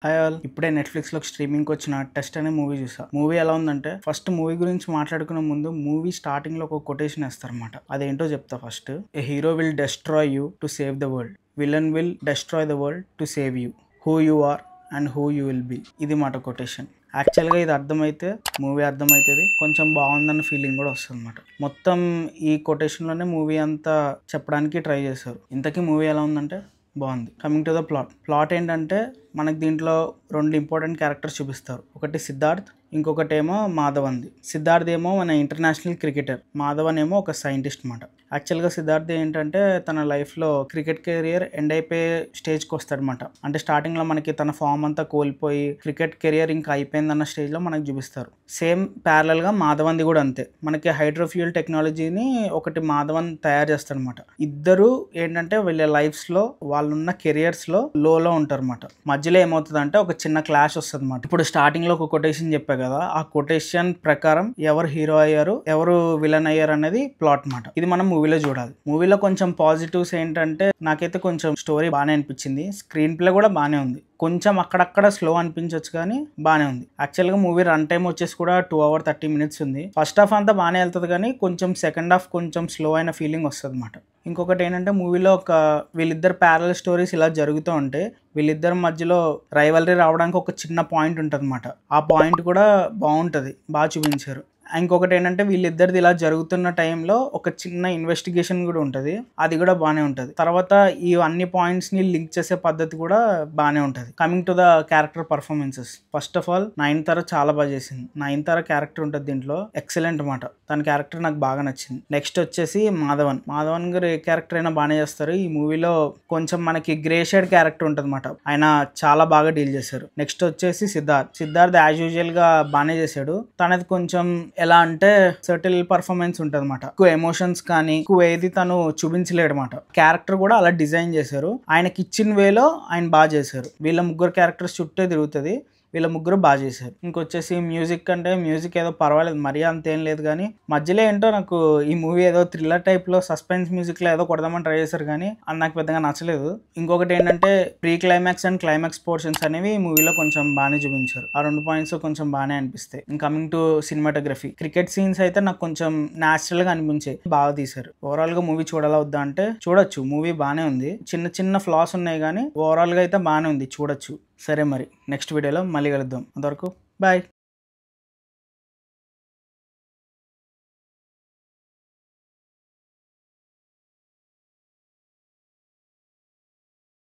Hi all. ఇప్పుడే నెట్‌ఫ్లిక్స్‌లో స్ట్రీమింగ్‌కి వచ్చిన 'టెస్ట్' అనే మూవీ చూసా. మూవీ ఎలా ఉందంటే, ఫస్ట్ మూవీ గురించి మాట్లాడుకునే ముందు మూవీ స్టార్టింగ్‌లో ఒక కొటేషన్ ఏస్తారనమాట. అదేంటో చెప్తా first. A hero will destroy you to save the world. Villain will destroy the world to save you. Who you are and who you will be. ఇది మాట కొటేషన్. యాక్చువల్గా ఇది అర్థమైతే మూవీ అర్థమవుతుంది, కొంచెం బాగుందన్న ఫీలింగ్ కూడా వస్తుంది అనమాట. మొత్తం ఈ కొటేషన్లోనే మూవీ అంతా చెప్పడానికి ట్రై చేశారు. ఇంతకీ మూవీ ఎలా ఉందంటే బాగుంది. కమింగ్ టు ద ప్లాట్ ఏంటంటే, మనకి దీంట్లో 2 ఇంపార్టెంట్ క్యారెక్టర్స్ చూపిస్తారు. ఒకటి సిద్ధార్థ్, ఇంకొకటేమో మాధవన్. సిద్ధార్థ్ ఏమో మన ఇంటర్నేషనల్ క్రికెటర్, మాధవన్ ఏమో ఒక సైంటిస్ట్ అనమాట. యాక్చువల్గా సిద్ధార్థ్ ఏంటంటే తన లైఫ్లో క్రికెట్ కెరియర్ ఎండ్ అయిపోయే స్టేజ్కి వస్తాడనమాట. అంటే స్టార్టింగ్లో మనకి తన ఫామ్ అంతా కోల్పోయి క్రికెట్ కెరియర్ ఇంకా అయిపోయిందన్న స్టేజ్లో మనకు చూపిస్తారు. సేమ్ ప్యారలల్గా మాధవన్ది కూడా అంతే. మనకి హైడ్రోఫ్యూయల్ టెక్నాలజీని ఒకటి మాధవన్ తయారు చేస్తాడనమాట. ఇద్దరు ఏంటంటే వీళ్ళ లైఫ్స్లో వాళ్ళున్న కెరియర్స్లో లోలో ఉంటారు అనమాట. మధ్యలో ఏమవుతుందంటే ఒక చిన్న క్లాష్ వస్తుంది అనమాట. ఇప్పుడు స్టార్టింగ్లో ఒక కొటేషన్ చెప్పా కదా, ఆ కొటేషన్ ప్రకారం ఎవరు హీరో అయ్యారు, ఎవరు విలన్ అయ్యారు అనేది ప్లాట్ మాట. ఇది మనం మూవీలో చూడాలి. మూవీలో కొంచెం పాజిటివ్స్ ఏంటంటే, నాకైతే కొంచెం స్టోరీ బాగానే అనిపించింది. స్క్రీన్ ప్లే కూడా బాగానే ఉంది. కొంచెం అక్కడక్కడ స్లో అనిపించవచ్చు కానీ బాగానే ఉంది. యాక్చువల్గా మూవీ రన్ టైం వచ్చేసి కూడా 2 hours 30 minutes ఉంది. ఫస్ట్ హాఫ్ అంతా బాగానే వెళ్తుంది కానీ కొంచెం సెకండ్ హాఫ్ కొంచెం స్లో అయిన ఫీలింగ్ వస్తుంది అనమాట. ఇంకొకటి ఏంటంటే, మూవీలో వీళ్ళిద్దరు ప్యారలల్ స్టోరీస్ ఇలా జరుగుతూ ఉంటే వీళ్ళిద్దరి మధ్యలో రైవలరీ రావడానికి ఒక చిన్న పాయింట్ ఉంటుంది అనమాట. ఆ పాయింట్ కూడా బాగుంటుంది, బాగా చూపించారు. ఇంకొకటి ఏంటంటే, వీళ్ళిద్దరిది ఇలా జరుగుతున్న టైంలో ఒక చిన్న ఇన్వెస్టిగేషన్ కూడా ఉంటుంది. అది కూడా బాగానే ఉంటుంది. తర్వాత ఈ అన్ని పాయింట్స్ని లింక్ చేసే పద్ధతి కూడా బాగానే ఉంటుంది. Coming to the character performances, first of all Nayanthara చాలా బాగా చేసింది. నయనతార క్యారెక్టర్ ఉంటుంది దీంట్లో, ఎక్సలెంట్ మాట. తన క్యారెక్టర్ నాకు బాగా నచ్చింది. నెక్స్ట్ వచ్చేసి మాధవన్ గారు ఏ క్యారెక్టర్ అయినా బాగానే చేస్తారు. ఈ మూవీలో కొంచెం మనకి గ్రే షేడ్ క్యారెక్టర్ ఉంటుంది అనమాట. ఆయన చాలా బాగా డీల్ చేశారు. నెక్స్ట్ వచ్చేసి సిద్ధార్థ్ యాజ్ యూజువల్ గా బాగానే చేశాడు. తనది కొంచెం ఎలా అంటే సర్టిల్ పర్ఫార్మెన్స్ ఉంటుంది అనమాట. ఎక్కువ ఎమోషన్స్ కానీ ఎక్కువ ఏది తను చూపించలేడు అనమాట. క్యారెక్టర్ కూడా అలా డిజైన్ చేశారు. ఆయనకి ఇచ్చిన వేలో ఆయన బాగా చేశారు. వీళ్ళ ముగ్గురు క్యారెక్టర్స్ చుట్టే తిరుగుతుంది. వీళ్ళ ముగ్గురు బాగా చేశారు. ఇంకొచ్చేసి మ్యూజిక్ అంటే, మ్యూజిక్ ఏదో పర్వాలేదు, మరీ అంతేం లేదు కానీ మధ్యలో ఏంటో నాకు ఈ మూవీ ఏదో థ్రిల్లర్ టైప్లో సస్పెన్స్ మ్యూజిక్లో ఏదో కొడదామని ట్రై చేశారు కానీ అది నాకు పెద్దగా నచ్చలేదు. ఇంకొకటి ఏంటంటే, pre climax and climax portions అనేవి ఈ మూవీలో కొంచెం బాగానే చూపించారు. ఆ 2 పాయింట్స్ కొంచెం బాగానే అనిపిస్తాయి. Coming to cinematography, cricket scenes అయితే నాకు కొంచెం న్యాచురల్గా అనిపించాయి, బాగా తీశారు. ఓవరాల్గా మూవీ చూడాలా వద్దా అంటే చూడొచ్చు, మూవీ బాగానే ఉంది. చిన్న చిన్న ఫ్లాస్ ఉన్నాయి కానీ ఓవరాల్గా అయితే బాగానే ఉంది, చూడొచ్చు. సరే మరి నెక్స్ట్ వీడియోలో మళ్ళీ కలుద్దాం. అంతవరకు బాయ్.